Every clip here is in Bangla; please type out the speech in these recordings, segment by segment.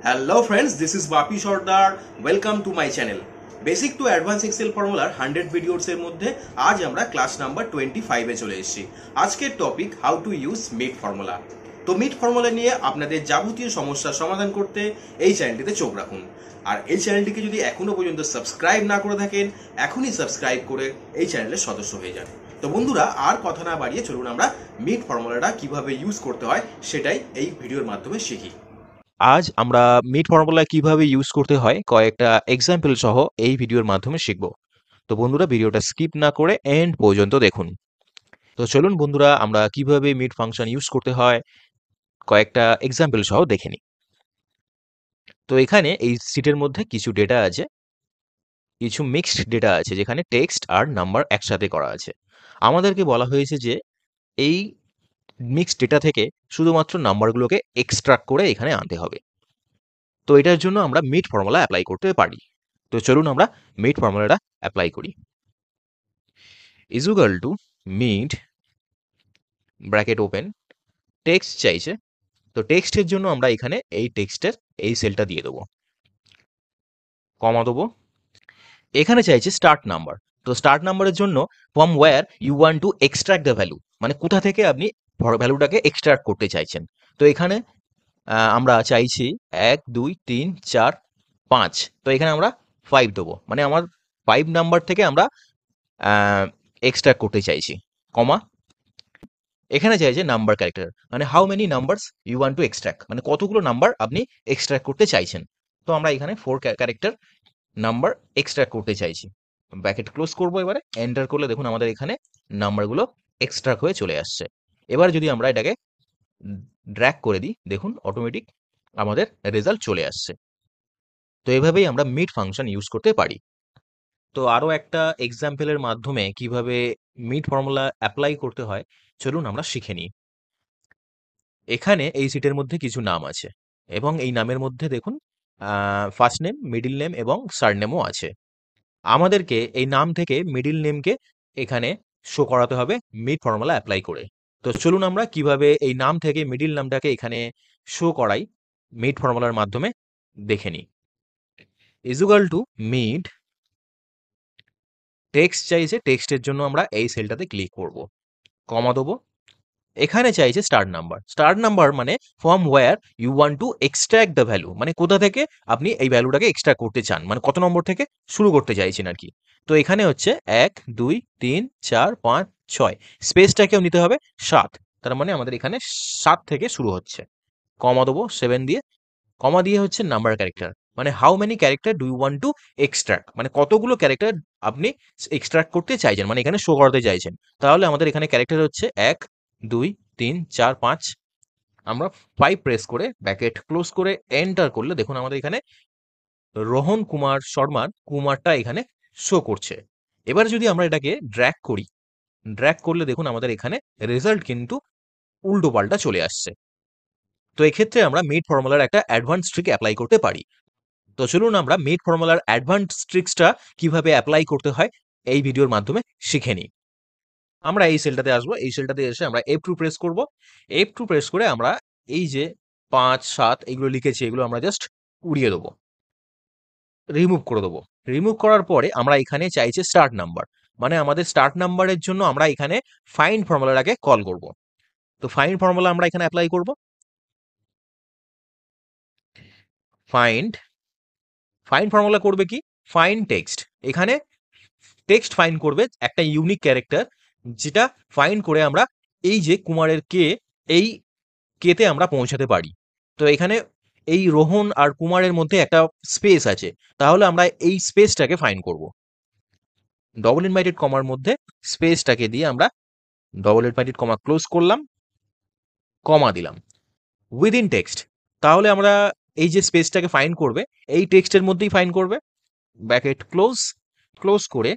Hello friends, this is Bapi Sardar. Welcome to my channel. Basic to advance excel ফর্মুলার 100 ভিডিওস এর মধ্যে আজ আমরা ক্লাস নাম্বার 25 এ চলে এসেছি। আজকের topic how to use mid formula. তো মিট ফর্মুলা নিয়ে আপনাদের যাবতীয় সমস্যার সমাধান করতে এই চ্যানেলটিতে চোখ রাখুন। আর এই চ্যানেলটিকে যদি এখনো পর্যন্ত সাবস্ক্রাইব না করে থাকেন, এখনই সাবস্ক্রাইব করে এই চ্যানেলের সদস্য হয়ে যান। তো বন্ধুরা, আর কথা না বাড়িয়ে চলুন আমরা মিট ফর্মুলাটা কিভাবে ইউজ করতে হয় সেটাই এই ভিডিওর মাধ্যমে শিখি। আজ আমরা মিট ফর্মুলা কিভাবে ইউজ করতে হয় কয়েকটা এক্সাম্পল সহ এই ভিডিওর মাধ্যমে শিখব। তো বন্ধুরা, ভিডিওটা স্কিপ না করে এন্ড পর্যন্ত দেখুন। তো চলুন বন্ধুরা, আমরা কিভাবে মিট ফাংশন ইউজ করতে হয় কয়েকটা এক্সাম্পল সহ দেখে নিই। তো এখানে এই সিটের মধ্যে কিছু ডেটা আছে, কিছু মিক্সড ডেটা আছে যেখানে টেক্সট আর নাম্বার একসাথে করা আছে। আমাদেরকে বলা হয়েছে যে এই মিক্সড ডেটা থেকে শুধুমাত্র নাম্বারগুলোকে এক্সট্রাক্ট করে এখানে আনতে হবে। তো এটার জন্য আমরা মিট ফর্মুলা অ্যাপ্লাই করতে পারি। তো চলুন আমরা মিট ফর্মুলাটা অ্যাপ্লাই করি। Is equal to mid bracket open, text চাইছে। তো টেক্সটের জন্য আমরা এখানে এই টেক্সটের এই সেলটা দিয়ে দেবো, কমা দেবো। এখানে চাইছে স্টার্ট নাম্বার। তো স্টার্ট নাম্বারের জন্য from where you want to extract the value, মানে কোথা থেকে আপনি ভ্যালুটাকে এক্সট্রাক্ট করতে চাইছেন। তো এখানে আমরা চাইছি 1 2 3 4 5। তো এখানে আমরা 5 দেবো, মানে আমার 5 নাম্বার থেকে আমরা এক্সট্রাক্ট করতে চাইছি, কমা। এখানে চাইছে নাম্বার ক্যারেক্টার, মানে how many numbers you want to extract, মানে কতগুলো নাম্বার আপনি এক্সট্রাক্ট করতে চাইছেন। তো আমরা এখানে 4 ক্যারেক্টার নাম্বার এক্সট্রাক্ট করতে চাইছি। ব্র্যাকেট ক্লোজ করবো, এবারে এন্টার করলে দেখুন আমাদের এখানে নাম্বারগুলো এক্সট্রাক্ট হয়ে চলে আসছে। এবার যদি আমরা এটাকে ড্র্যাগ করে দিই, দেখুন অটোমেটিক আমাদের রেজাল্ট চলে আসছে। তো এভাবেই আমরা মিট ফাংশন ইউজ করতে পারি। তো আরো একটা এক্সাম্পলের মাধ্যমে কিভাবে মিট ফর্মুলা অ্যাপ্লাই করতে হয় চলুন আমরা শিখে নিই। এখানে এই সিটের মধ্যে কিছু নাম আছে এবং এই নামের মধ্যে দেখুন ফার্স্ট নেম, মিডল নেম এবং সারনেমও আছে। আমাদেরকে এই নাম থেকে মিডল নেমকে এখানে শো করাতে হবে মিট ফর্মুলা অ্যাপ্লাই করে। তো চলুন আমরা কিভাবে এই নাম থেকে মিডল নামটাকে এখানে শো করাই মিট ফর্মুলার মাধ্যমে দেখে নিই। Is equal to mid, text চাইছে, টেক্সটের জন্য আমরা এই সেলটাতে ক্লিক করব, কমা দেবো। এখানে চাইছে স্টার্ট নাম্বার। স্টার্ট নাম্বার মানে from where you want to extract the value, মানে কোথা থেকে আপনি এই ভ্যালুটাকে এক্সট্রাক্ট করতে চান, মানে কত নম্বর থেকে শুরু করতে চাইছেন আর কি। তো এখানে হচ্ছে 1 2 3 4 5 6, স্পেসটাকেও নিতে হবে 7, তার মানে আমাদের এখানে 7 থেকে শুরু হচ্ছে, কমা দেবো 7 দিয়ে। কমা দিয়ে হচ্ছে নাম্বার ক্যারেক্টার, মানে how many character do you want to extract, মানে কতগুলো ক্যারেক্টার আপনি এক্সট্রাক্ট করতে চাইছেন, মানে এখানে শো করাতে চাইছেন। তাহলে আমাদের এখানে ক্যারেক্টার হচ্ছে 1 2 3 4 5। আমরা 5 প্রেস করে ব্র্যাকেট ক্লোজ করে এন্টার করলে দেখুন আমাদের এখানে রোহন কুমার শর্মার কুমারটা এখানে শো করছে। এবার যদি আমরা এটাকে ড্র্যাগ করি, ড্র্যাগ করলে দেখুন আমাদের এখানে রেজাল্ট কিন্তু উল্টো পাল্টা চলে আসছে। তো এক্ষেত্রে আমরা মিট ফর্মুলার একটা অ্যাডভান্স ট্রিক অ্যাপ্লাই করতে পারি। তো চলুন আমরা মিট ফর্মুলার অ্যাডভান্স ট্রিক্সটা কিভাবে অ্যাপ্লাই করতে হয় এই ভিডিওর মাধ্যমে শিখে নিই। আমরা এই সেলটাতে আসবো, এই সেলটাতে এসে আমরা F2 প্রেস করব। F2 প্রেস করে আমরা এই যে 5 7 এগুলো লিখেছি, এগুলো আমরা জাস্ট উড়িয়ে দেবো, রিমুভ করে দেবো। রিমুভ করার পরে আমরা এখানে চাইছে স্টার্ট নাম্বার, মানে আমাদের স্টার্ট নাম্বারের জন্য আমরা এখানে ফাইন্ড ফর্মুলাটাকে কল করব। তো ফাইন্ড ফর্মুলা আমরা এখানে অ্যাপ্লাই করব। ফাইন্ড, ফাইন্ড ফর্মুলা করবে কি, ফাইন্ড টেক্সট। এখানে টেক্সট ফাইন্ড করবে একটা ইউনিক ক্যারেক্টার, যেটা ফাইন্ড করে আমরা এই যে কুমারের কে, এই কেতে আমরা পৌঁছাতে পারি। তো এখানে এই রোহন আর কুমারের মধ্যে একটা স্পেস আছে, তাহলে আমরা এই স্পেসটাকে ফাইন্ড করব। ডবল ইনভাইটেড কমার মধ্যে স্পেসটাকে দিয়ে আমরা ডবল ইনভাইটেড কমা ক্লোজ করলাম, কমা দিলাম, উইদিন টেক্সট। তাহলে আমরা এই যে স্পেসটাকে ফাইন্ড করবে এই টেক্সটের মধ্যেই ফাইন্ড করবে। ব্র্যাকেট ক্লোজ, ক্লোজ করে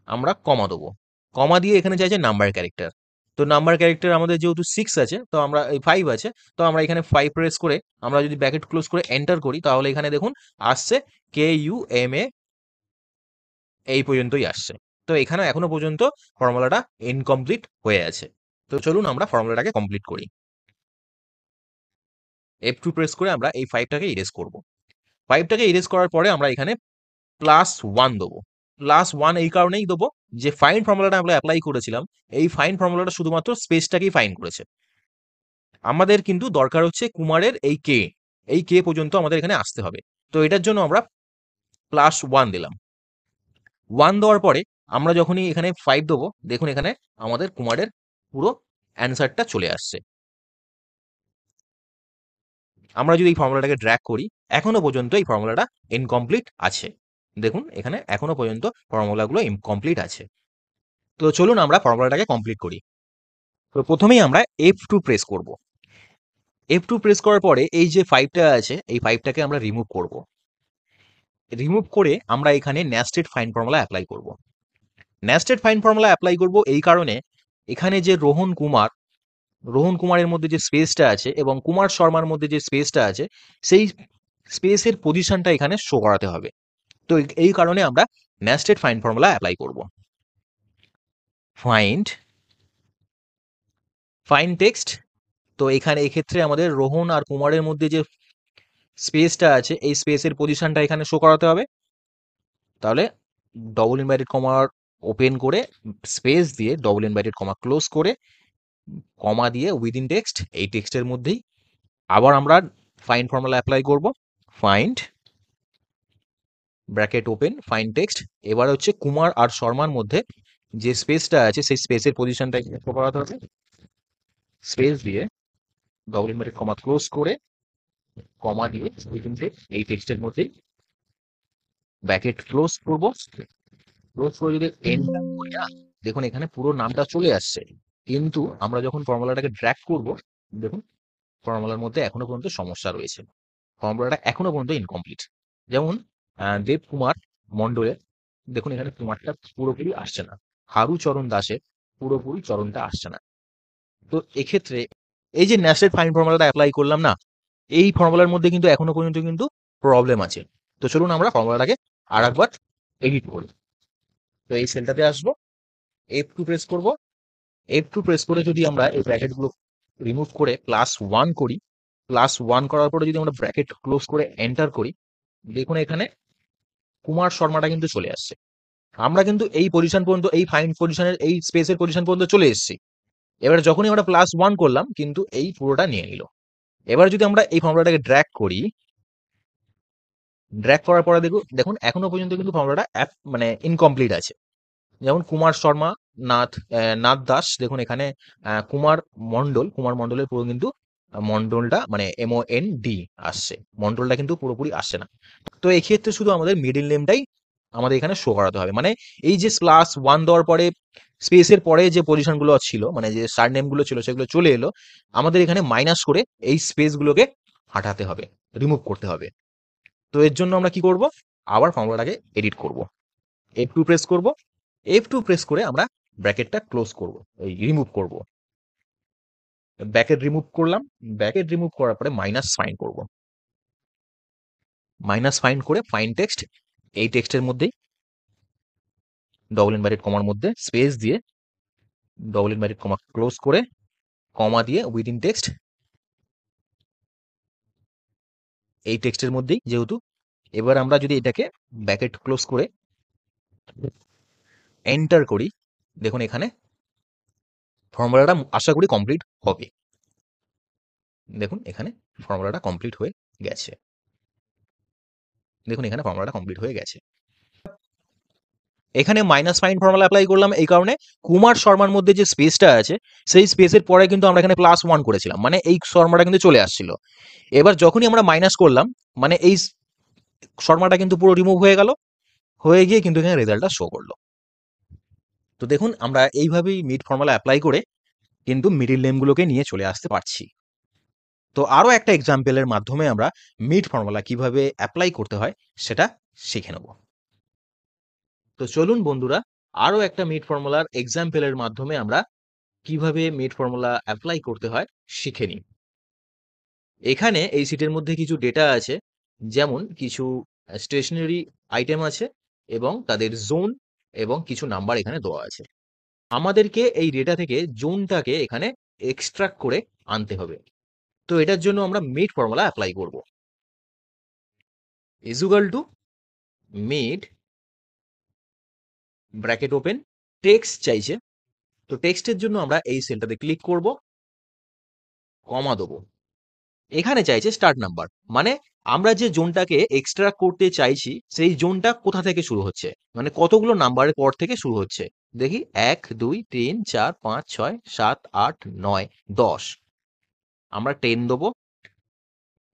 আমরা কমা দেবো। কমা দিয়ে এখানে চাইছে নাম্বার ক্যারেক্টার। তো নাম্বার ক্যারেক্টার আমাদের যেহেতু 6 আছে, তো আমরা এই 5 আছে, তো আমরা এখানে 5 প্রেস করে আমরা যদি ব্র্যাকেট ক্লোজ করে এন্টার করি, তাহলে এখানে দেখুন আসছে KUMA, এই পর্যন্তই আসছে। তো এখানে এখনো পর্যন্ত ফর্মুলাটা ইনকমপ্লিট হয়ে আছে। তো চলুন আমরা ফর্মুলাটাকে কমপ্লিট করি। F2 প্রেস করে আমরা এই 5টাকে ইরেজ করব। 5টাকে ইরেজ করার পরে আমরা এখানে +1 দেবো। +1 এই কারণেই দেবো যে ফাইন্ড ফর্মুলাটা আমরা এপ্লাই করেছিলাম, এই ফাইন্ড ফর্মুলাটা শুধুমাত্র স্পেসটাকেই ফাইন্ড করেছে। আমাদের কিন্তু দরকার হচ্ছে কুমারের এই কে পর্যন্ত আমাদের এখানে আসতে হবে। তো এটার জন্য আমরা +1 দিলাম। 1 দেওয়ার পরে আমরা যখনই এখানে 5 দেবো, দেখুন এখানে আমাদের কুমারের পুরো অ্যান্সারটা চলে আসছে। আমরা যদি এই ফর্মুলাটাকে ড্র্যাগ করি, এখনো পর্যন্ত এই ফর্মুলাটা ইনকমপ্লিট আছে। দেখুন এখানে এখনো পর্যন্ত ফর্মুলাগুলো ইনকমপ্লিট আছে। তো চলুন আমরা ফর্মুলাটাকে কমপ্লিট করি। তো প্রথমেই আমরা F2 প্রেস করব। F2 প্রেস করার পরে এই যে 5টা আছে, এই 5টাকে আমরা রিমুভ করব। রিমুভ করে আমরা এখানে নেস্টেড ফাইন্ড ফর্মুলা অ্যাপ্লাই করব। নেস্টেড ফাইন্ড ফর্মুলা অ্যাপ্লাই করব এই কারণে, এখানে যে রোহন কুমারের মধ্যে যে স্পেসটা আছে এবং কুমার শর্মার মধ্যে যে স্পেসটা আছে, সেই স্পেসের পজিশনটা এখানে শো করাতে হবে। তো এই কারণে আমরা নেস্টেড ফাইন্ড ফর্মুলা অ্যাপ্লাই করব। Find text. তো এখানে এক্ষেত্রে আমাদের রোহন আর কুমারের মধ্যে যে স্পেসটা আছে, এই স্পেসের পজিশনটা এখানে শো করাতে হবে। তাহলে ডবল ইনভার্টেড কমা ওপেন করে স্পেস দিয়ে ডবল ইনভার্টেড কমা ক্লোজ করে কমা দিয়ে উইদিন টেক্সট, এই টেক্সটের মধ্যেই আবার আমরা ফাইন্ড ফর্মুলা অ্যাপ্লাই করব। Find bracket open find text. এবার হচ্ছে কুমার আর শর্মার মধ্যে যে স্পেসটা আছে, সেই স্পেসের পজিশনটা শো করাতে হবে। স্পেস দিয়ে ডবল ইনভার্টেড কমা ক্লোজ করে কমা দিয়ে উইদিন টেক্সট, এই টেক্সটের মধ্যেই ব্র্যাকেট ক্লোজ করব। ক্লোজ করে যদি এন্টার করি না, দেখুন এখানে পুরো নামটা চলে আসছে। কিন্তু আমরা যখন ফর্মুলাটাকে ড্র্যাগ করব, দেখুন ফর্মুলার মধ্যে এখনো পর্যন্ত সমস্যা রয়েছে। ফর্মুলাটা এখনো পর্যন্ত ইনকমপ্লিট। যেমন দেবকুমার মণ্ডলের, দেখুন এখানে কুমারটা পুরোপুরি আসছে না। হারুচরণ দাসের পুরোপুরি চরণটা আসছে না। তো এক্ষেত্রে এই যে নেস্টেড ফাইন্ড ফর্মুলাটা অ্যাপ্লাই করলাম না, এই ফর্মুলার মধ্যে কিন্তু এখনো পর্যন্ত কিন্তু প্রবলেম আছে। তো চলুন আমরা ফর্মুলাটাকে আর একবার এডিট করি। তো এই সেলটাতে আসবো, F2 প্রেস করব। F2 প্রেস করে যদি আমরা এই ব্র্যাকেটগুলো রিমুভ করে +1 করি, +1 করার পরে যদি আমরা ব্র্যাকেট ক্লোজ করে এন্টার করি, দেখুন এখানে কুমার শর্মাটা কিন্তু চলে আসছে। আমরা কিন্তু এই পজিশন পর্যন্ত, এই ফাইন্ড পজিশনের এই স্পেসের পজিশন পর্যন্ত চলে এসেছি। এবার যখনই আমরা +1 করলাম, কিন্তু এই পুরোটা নিয়ে নিল। এবার যদি আমরা এই ফর্মুলাটাকে ড্র্যাগ করি, ড্র্যাগ করার পরে দেখুন এখনো পর্যন্ত কিন্তু ফর্মুলাটা মানে ইনকমপ্লিট আছে। যেমন কুমার শর্মা, নাথ দাস, দেখুন এখানে কুমার মণ্ডলের পুরো কিন্তু মণ্ডলটা মানে MOND আসছে, মণ্ডলটা কিন্তু পুরোপুরি আসছে না। তো এক্ষেত্রে শুধু আমাদের মিডিল নেমটাই আমাদের এখানে শো করাতে হবে। মানে এই যে +1 দেওয়ার পরে স্পেসের পরে যে পজিশনগুলো ছিল, মানে যে সার নেমগুলো ছিল, সেগুলো চলে এলো। আমাদের এখানে মাইনাস করে এই স্পেসগুলোকে হাঁটাতে হবে, রিমুভ করতে হবে। তো এর জন্য আমরা কি করব, আবার ফর্মুলাটাকে এডিট করব। F2 প্রেস করব। F2 প্রেস করে আমরা ব্র্যাকেটটা ক্লোজ করব, এই রিমুভ করব। ব্র্যাকেট রিমুভ করলাম। ব্র্যাকেট রিমুভ করার পরে মাইনাস ফাইন করব। মাইনাস ফাইন করে ফাইন টেক্সট, এই টেক্সটের মধ্যেই ডবল ইনভার্টেড কমার মধ্যে স্পেস দিয়ে ডবল ইনভার্টেড কমা ক্লোজ করে কমা দিয়ে উইদিন টেক্সট, এই টেক্সটের মধ্যেই যেহেতু। এবার আমরা যদি এটাকে ব্র্যাকেট ক্লোজ করে এন্টার করি, দেখুন এখানে ফর্মুলাটা আশা করি কমপ্লিট হবে। দেখুন এখানে ফর্মুলাটা কমপ্লিট হয়ে গেছে। দেখুন এখানে ফর্মুলাটা কমপ্লিট হয়ে গেছে। এখানে মাইনাস ফাইন্ড ফর্মুলা অ্যাপ্লাই করলাম এই কারণে, কুমার শর্মার মধ্যে যে স্পেসটা আছে, সেই স্পেসের পরে কিন্তু আমরা এখানে +1 করেছিলাম, মানে এই শর্মাটা কিন্তু চলে আসছিল। এবার যখনই আমরা মাইনাস করলাম, মানে এই শর্মাটা কিন্তু পুরো রিমুভ হয়ে গেল, হয়ে গিয়ে কিন্তু এখানে রেজাল্টটা শো করলো। তো দেখুন আমরা এইভাবেই মিড ফর্মুলা অ্যাপ্লাই করে কিন্তু মিডিল নেমগুলোকে নিয়ে চলে আসতে পারছি। তো আরও একটা এক্সাম্পলের মাধ্যমে আমরা মিড ফর্মুলা কিভাবে অ্যাপ্লাই করতে হয় সেটা শিখে নেব। তো চলুন বন্ধুরা, আরও একটা মিড ফর্মুলার এক্সাম্পলের মাধ্যমে আমরা কিভাবে মিড ফর্মুলা অ্যাপ্লাই করতে হয় শিখে নিই। এখানে এই সিটের মধ্যে কিছু ডেটা আছে, যেমন কিছু স্টেশনারি আইটেম আছে এবং তাদের জোন এবং কিছু নাম্বার এখানে দেওয়া আছে। আমাদেরকে এই ডেটা থেকে জোনটাকে এখানে এক্সট্রাক্ট করে আনতে হবে। তো এটার জন্য আমরা মিট ফর্মুলা অ্যাপ্লাই করব। Is equal to mid bracket open, text চাইছে, তো টেক্সটের জন্য আমরা এই সেলটাতে ক্লিক করব, কমা দেবো। এখানে চাইছে স্টার্ট নাম্বার, মানে আমরা যে জোনটাকে এক্সট্রাক্ট করতে চাইছি সেই জোনটা কোথা থেকে শুরু হচ্ছে, মানে কতগুলো নাম্বারের পর থেকে শুরু হচ্ছে। দেখি 1 2 3 4 5 6 7 8 9 10, আমরা 10 দেবো।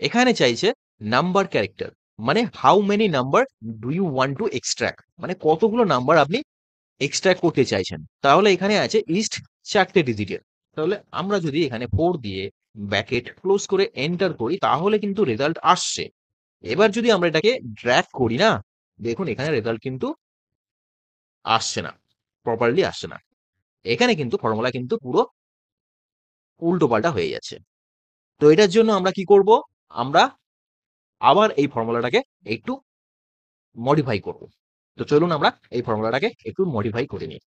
এখানে চাইছে নাম্বার ক্যারেক্টার, মানে how many number do you want to extract, মানে কতগুলো নাম্বার আপনি এক্সট্রাক্ট করতে চাইছেন। তাহলে এখানে আছে ইস্ট 4টে ডিজিটের, তাহলে আমরা যদি এখানে 4 দিয়ে ব্র্যাকেট ক্লোজ করে এন্টার করি তাহলে কিন্তু রেজাল্ট আসছে। এবার যদি আমরা এটাকে ড্র্যাগ করি না, দেখুন এখানে রেজাল্ট কিন্তু আসছে না, প্রপারলি আসছে না। এখানে কিন্তু ফর্মুলা কিন্তু পুরো উল্টো পাল্টা হয়ে যাচ্ছে। তো এটার জন্য আমরা কি করব, আমরা আবার এই ফর্মুলাটাকে একটু মডিফাই করব। তো চলুন আমরা এই ফর্মুলাটাকে একটু মডিফাই করে নিই।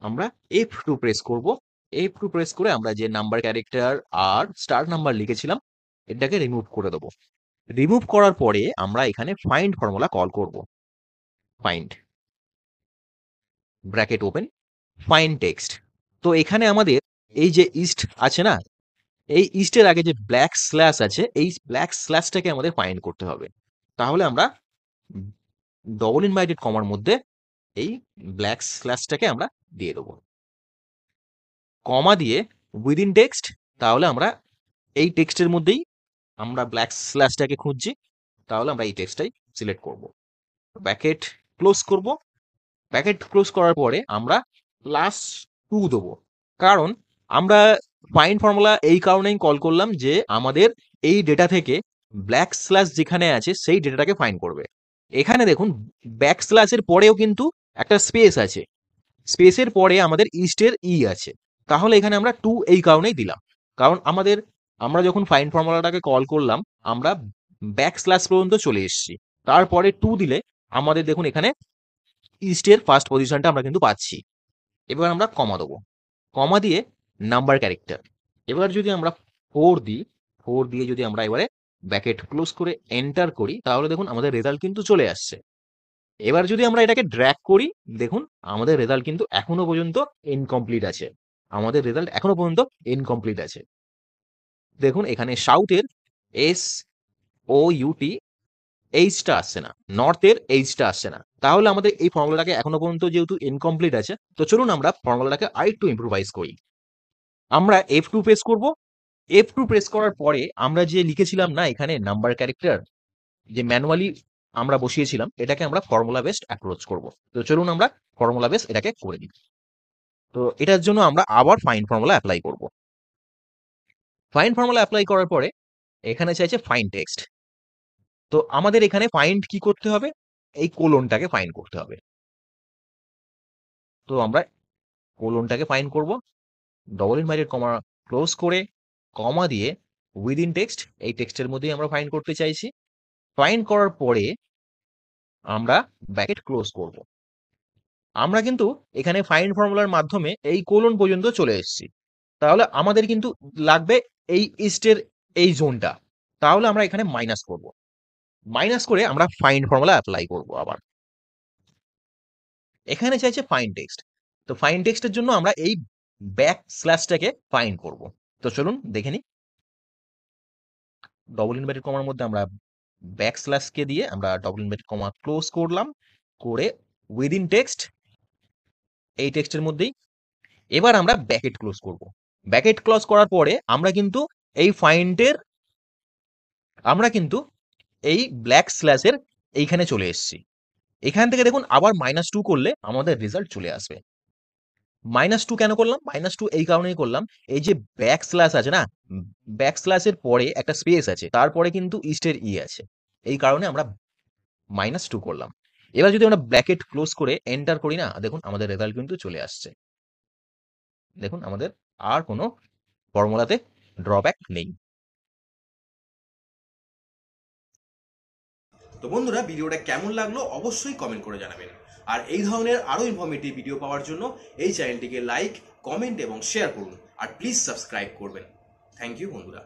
আমরা F2 প্রেস করব, F2 প্রেস করে আমরা যে নাম্বার ক্যারেক্টার আর স্টার্ট নাম্বার লিখেছিলাম এটাকে রিমুভ করে দেবো। রিমুভ করার পরে আমরা এখানে ফাইন্ড ফর্মুলা কল করব। Find bracket open, find text. তো এখানে আমাদের এই যে ইস্ট আছে না, এই ইস্টের আগে যে ব্ল্যাক স্ল্যাশ আছে, এই ব্ল্যাক স্ল্যাশটাকে আমাদের ফাইন্ড করতে হবে। তাহলে আমরা ডবল ইনভার্টেড কমার মধ্যে এই ব্ল্যাক স্ল্যাশটাকে আমরা দিয়ে দেবো, কমা দিয়ে উইদিন টেক্সট। তাহলে আমরা এই টেক্সটের মধ্যেই আমরা ব্ল্যাক স্ল্যাশটাকে খুঁজছি, তাহলে আমরা এই টেক্সটটাই সিলেক্ট করব। ব্র্যাকেট ক্লোজ করব, ব্র্যাকেট ক্লোজ করার পরে আমরা +2 দেবো, কারণ আমরা ফাইন্ড ফর্মুলা এই কারণেই কল করলাম যে আমাদের এই ডেটা থেকে ব্ল্যাক স্ল্যাশ যেখানে আছে সেই ডেটাটাকে ফাইন্ড করবে। এখানে দেখুন ব্যাক স্ল্যাশের পরেও কিন্তু একটা স্পেস আছে, স্পেসের পরে আমাদের ইস্টের ই আছে, তাহলে এখানে আমরা 2 এই কারণেই দিলাম, কারণ আমরা যখন ফাইন্ড ফর্মুলাটাকে কল করলাম আমরা ব্যাক স্ল্যাশ পর্যন্ত চলে এসেছি, তারপরে 2 দিলে আমাদের দেখুন এখানে ইস্টের ফার্স্ট পজিশনটা আমরা কিন্তু পাচ্ছি। এবার আমরা কমা দেবো, কমা দিয়ে নাম্বার ক্যারেক্টার। এবার যদি আমরা 4 দিই, 4 দিয়ে যদি আমরা এবারে ব্র্যাকেট ক্লোজ করে এন্টার করি তাহলে দেখুন আমাদের রেজাল্ট কিন্তু চলে আসছে। এবার যদি আমরা এটাকে ড্র্যাগ করি, দেখুন আমাদের রেজাল্ট কিন্তু এখনো পর্যন্ত ইনকমপ্লিট আছে, আমাদের রেজাল্ট এখনো পর্যন্ত ইনকমপ্লিট আছে। দেখুন এখানে সাউথের SOUT এইচটা আসছে না, নর্থের এইচটা আসছে না, তাহলে আমাদের এই ফর্মুলাটাকে এখনো পর্যন্ত যেহেতু ইনকমপ্লিট আছে, তো চলুন আমরা ফর্মুলাটাকে আরেকটু ইম্প্রোভাইজ করি। আমরা F2 প্রেস করব, F2 প্রেস করার পরে আমরা যে লিখেছিলাম না এখানে নাম্বার ক্যারেক্টার, যে ম্যানুয়ালি আমরা বসিয়েছিলাম, এটাকে আমরা ফর্মুলা বেসড অ্যাপ্রোচ করব। তো চলুন আমরা ফর্মুলা বেস এটাকে করে দিই। তো এটার জন্য আমরা আবার ফাইন্ড ফর্মুলা অ্যাপ্লাই করব। ফাইন্ড ফর্মুলা অ্যাপ্লাই করার পরে এখানে চাইছে ফাইন্ড টেক্সট। তো আমাদের এখানে ফাইন্ড কি করতে হবে, এই কোলনটাকে ফাইন্ড করতে হবে। তো আমরা কোলনটাকে ফাইন্ড করব, ডবল ইনভার্টেড কমা ক্লোজ করে কমা দিয়ে উইদিন টেক্সট, এই টেক্সটের মধ্যেই আমরা ফাইন্ড করতে চাইছি। ফাইন্ড করার পরে আমরা ব্র্যাকেট ক্লোজ করব। আমরা কিন্তু এখানে ফাইন্ড ফর্মুলার মাধ্যমে এই কোলন পর্যন্ত চলে এসেছি, তাহলে আমাদের কিন্তু লাগবে এই ইস্টের এই জোনটা, তাহলে আমরা এখানে মাইনাস করব, মাইনাস করে আমরা ফাইন্ড ফর্মুলা অ্যাপ্লাই করব। আবার এখানে চাইছে ফাইন্ড টেক্সট, তো ফাইন্ড টেক্সটের জন্য আমরা এই ব্যাক স্ল্যাশটাকে ফাইন্ড করব। তো চলুন দেখে নিই। ডবল ইনভার্টেড কমার মধ্যে আমরা ব্যাক স্ল্যাশকে দিয়ে আমরা ডবল ইনভার্টেড কমা ক্লোজ করলাম, করে উইদিন টেক্সট, এই টেক্সটের মধ্যেই এবার আমরা ব্র্যাকেট ক্লোজ করব। ব্র্যাকেট ক্লোজ করার পরে আমরা কিন্তু এই ব্ল্যাক স্ল্যাশের এইখানে চলে এসেছি। এখান থেকে দেখুন আবার -2 করলে আমাদের রেজাল্ট চলে আসবে। -2 কেন করলাম, -2 এই কারণেই করলাম, এই যে ব্যাক স্ল্যাশ আছে না, ব্যাক স্ল্যাশের পরে একটা স্পেস আছে, তারপরে কিন্তু ইস্টের ই আছে, এই কারণে আমরা -2 করলাম। এবার যদি আমরা ব্র্যাকেট ক্লোজ করে এন্টার করি না, দেখুন আমাদের রেজাল্ট কিন্তু চলে আসছে। দেখুন আমাদের আর কোনো ফর্মুলাতে ড্রব্যাক নেই। তো বন্ধুরা, ভিডিওটা কেমন লাগলো অবশ্যই কমেন্ট করে জানাবেন। আর এই ধরনের আরো ইনফরমেটিভ ভিডিও পাওয়ার জন্য এই চ্যানেলটিকে লাইক, কমেন্ট এবং শেয়ার করুন। আর প্লিজ সাবস্ক্রাইব করবেন। থ্যাংক ইউ বন্ধুরা।